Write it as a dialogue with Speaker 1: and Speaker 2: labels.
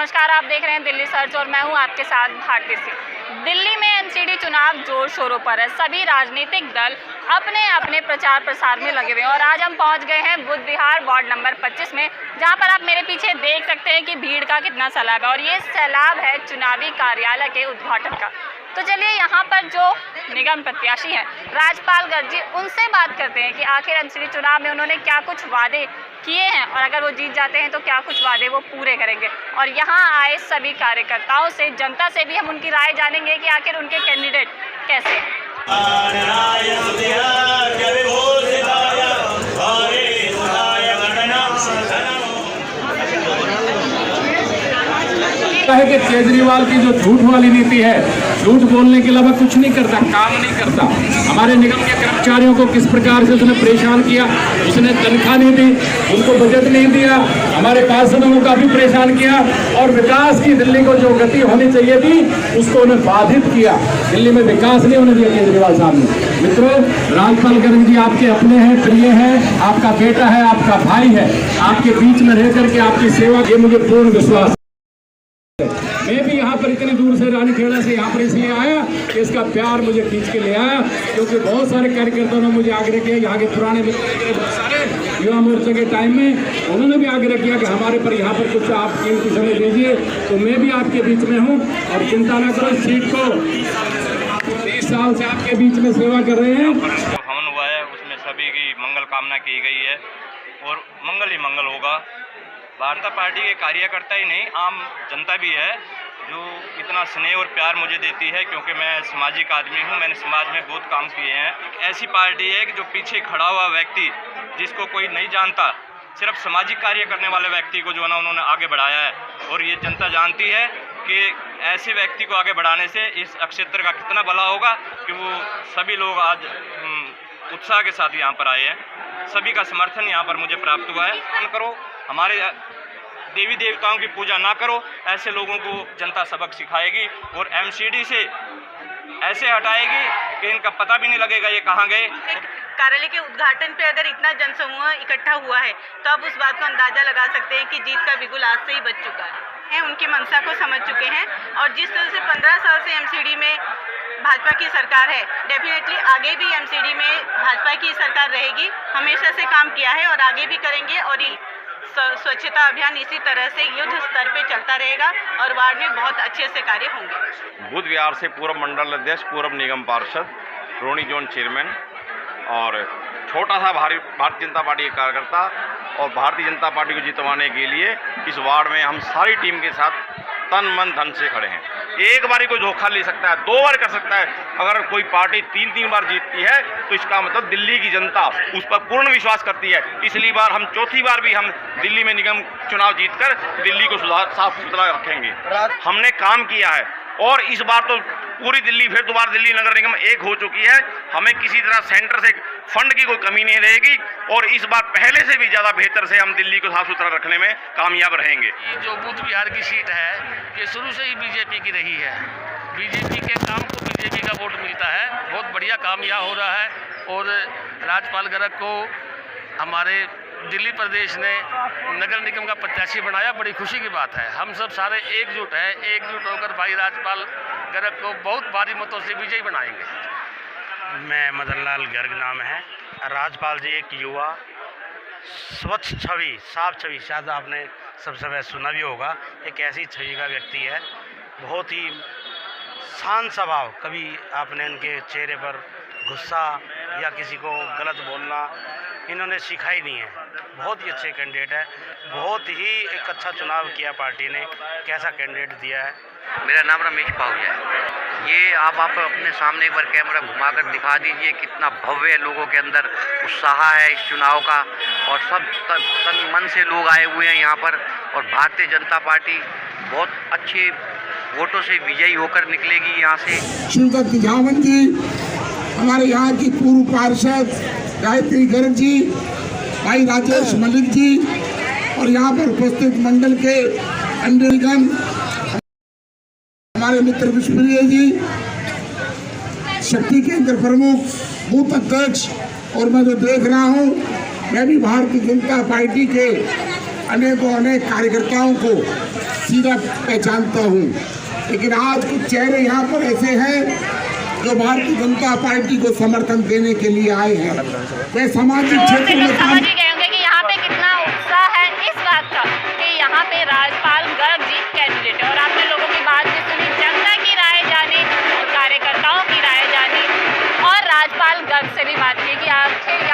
Speaker 1: नमस्कार, आप देख रहे हैं दिल्ली सर्च और मैं हूं आपके साथ भारती सिंह। दिल्ली में एमसीडी चुनाव जोर शोरों पर है। सभी राजनीतिक दल अपने अपने प्रचार प्रसार में लगे हुए हैं और आज हम पहुंच गए हैं बुद्ध विहार वार्ड नंबर 25 में, जहां पर आप मेरे पीछे देख सकते हैं कि भीड़ का कितना सैलाब है और ये सैलाब है चुनावी कार्यालय के उद्घाटन का। तो चलिए यहाँ पर जो निगम प्रत्याशी हैं राजपाल गर्ग जी, उनसे बात करते हैं कि आखिर एमसीडी चुनाव में उन्होंने क्या कुछ वादे किए हैं और अगर वो जीत जाते हैं तो क्या कुछ वादे वो पूरे करेंगे। और यहाँ आए सभी कार्यकर्ताओं से, जनता से भी हम उनकी राय जानेंगे कि आखिर उनके कैंडिडेट कैसे हैं।
Speaker 2: है कि केजरीवाल की जो झूठ वाली नीति है, झूठ बोलने के अलावा कुछ नहीं करता, काम नहीं करता। हमारे निगम के कर्मचारियों को किस प्रकार से उसने परेशान किया, उसने तनख्वाह नहीं दी, उनको बजट नहीं दिया, हमारे पार्षदों को काफी परेशान किया और विकास की दिल्ली को जो गति होनी चाहिए थी उसको उन्हें बाधित किया। दिल्ली में विकास नहीं होने दिया केजरीवाल साहब ने। मित्रों, राजपाल गर्ग जी आपके अपने हैं, प्रिय हैं, आपका बेटा है, आपका भाई है। आपके बीच में रह करके आपकी सेवा, ये मुझे पूर्ण विश्वास। मैं भी यहाँ पर इतनी दूर से रानीखेड़ा से यहाँ पर इसलिए आया कि इसका प्यार मुझे खींच के ले आया, क्योंकि बहुत सारे कार्यकर्ताओं ने मुझे आग्रह किया, यहाँ के पुराने मित्र बहुत सारे युवा मोर्चा के टाइम में उन्होंने भी आग्रह किया कि हमारे पर यहाँ पर कुछ आप कीमती समय दीजिए। तो मैं भी आपके बीच में हूँ और चिंता न करो, इस सीट को 30 साल से आपके बीच में सेवा कर रहे हैं।
Speaker 3: हवन हुआ है, उसमें सभी की मंगल कामना की गई है और मंगल ही मंगल होगा। भारतीय पार्टी के कार्यकर्ता ही नहीं, आम जनता भी है जो इतना स्नेह और प्यार मुझे देती है, क्योंकि मैं सामाजिक आदमी हूं, मैंने समाज में बहुत काम किए हैं। एक ऐसी पार्टी है कि जो पीछे खड़ा हुआ व्यक्ति, जिसको कोई नहीं जानता, सिर्फ सामाजिक कार्य करने वाले व्यक्ति को जो है ना उन्होंने आगे बढ़ाया है। और ये जनता जानती है कि ऐसे व्यक्ति को आगे बढ़ाने से इस क्षेत्र का कितना भला होगा, कि वो सभी लोग आज उत्साह के साथ यहाँ पर आए हैं। सभी का समर्थन यहाँ पर मुझे प्राप्त हुआ है। करो, हमारे देवी देवताओं की पूजा ना करो, ऐसे लोगों को जनता सबक सिखाएगी और एमसीडी से ऐसे हटाएगी कि इनका पता भी नहीं लगेगा ये कहाँ गए।
Speaker 4: कार्यालय के उद्घाटन पे अगर इतना जनसमूह इकट्ठा हुआ है तो आप उस बात को अंदाजा लगा सकते हैं कि जीत का बिगुल आज से ही बज चुका है। उनकी मंशा को समझ चुके हैं और जिस तरह से 15 साल से एमसीडी में भाजपा की सरकार है, डेफिनेटली आगे भी एमसीडी में भाजपा की सरकार रहेगी। हमेशा से काम किया है और आगे भी करेंगे और स्वच्छता अभियान इसी तरह से युद्ध स्तर पे चलता रहेगा और वार्ड में बहुत अच्छे से कार्य होंगे।
Speaker 3: बुद्ध विहार से पूर्व मंडल अध्यक्ष, पूर्व निगम पार्षद, रोनी जोन चेयरमैन और छोटा सा भारतीय जनता पार्टी के कार्यकर्ता और भारतीय जनता पार्टी को जितवाने के लिए इस वार्ड में हम सारी टीम के साथ तन मन धन से खड़े हैं। एक बार ही कोई धोखा ले सकता है, 2 बार कर सकता है। अगर कोई पार्टी 3 बार जीतती है तो इसका मतलब दिल्ली की जनता उस पर पूर्ण विश्वास करती है। इसलिए बार हम चौथी बार भी हम दिल्ली में निगम चुनाव जीतकर दिल्ली को साफ सुथरा रखेंगे। हमने काम किया है और इस बार तो पूरी दिल्ली, फिर दोबारा दिल्ली नगर निगम एक हो चुकी है। हमें किसी तरह सेंटर से फंड की कोई कमी नहीं रहेगी और इस बार पहले से भी ज़्यादा बेहतर से हम दिल्ली को साफ सुथरा रखने में कामयाब रहेंगे।
Speaker 5: जो बुद्ध विहार की सीट है ये शुरू से ही बीजेपी की रही है। बीजेपी के काम को बीजेपी का वोट मिलता है। बहुत बढ़िया काम यहाँ हो रहा है और राजपाल गर्ग को हमारे दिल्ली प्रदेश ने नगर निगम का प्रत्याशी बनाया। बड़ी खुशी की बात है। हम सब सारे एकजुट हैं, एकजुट होकर भाई राजपाल गर्ग को बहुत भारी मतों से विजयी बनाएंगे।
Speaker 6: मैं मदन लाल गर्ग नाम है। राजपाल जी एक युवा, स्वच्छ छवि, साफ छवि, शायद आपने सब समय सुना भी होगा, एक ऐसी छवि का व्यक्ति है। बहुत ही शांत स्वभाव, कभी आपने इनके चेहरे पर गुस्सा या किसी को गलत बोलना इन्होंने सीखा ही नहीं है। बहुत ही अच्छे कैंडिडेट है। बहुत ही एक अच्छा चुनाव किया पार्टी ने, कैसा कैंडिडेट दिया है।
Speaker 7: मेरा नाम रमेश पाहुजा है। ये आप अपने सामने एक बार कैमरा घुमाकर दिखा दीजिए, कितना भव्य लोगों के अंदर उत्साह है इस चुनाव का और सब तन मन से लोग आए हुए हैं यहाँ पर। और भारतीय जनता पार्टी बहुत अच्छे वोटों से विजयी होकर निकलेगी यहाँ से।
Speaker 8: श्रीदत्त जावंत जी, हमारे यहाँ की पूर्व पार्षद गायत्री गर्ग जी, भाई राजेश मलिक जी और यहाँ पर उपस्थित मंडल के अन्य निगम, हमारे मित्र विष्णुप्रिय जी, शक्ति केंद्र प्रमुख, बूथ अध्यक्ष और मैं जो देख रहा हूँ, मैं भी भारतीय जनता पार्टी के अनेकों कार्यकर्ताओं को सीधा पहचानता हूँ, लेकिन आज कुछ चेहरे यहाँ पर ऐसे हैं जो भारतीय जनता पार्टी को समर्थन देने के लिए आए हैं। वे सामाजिक क्षेत्र में
Speaker 1: समझ ही गए होंगे कि यहाँ पे कितना उत्साह है इस बात का कि यहाँ पे राजपाल गर्ग जी कैंडिडेट है। और आपने लोगों की बात भी सुनी, जनता की राय जानी और कार्यकर्ताओं की राय जानी, और राजपाल गर्ग से भी बात की कि आखिर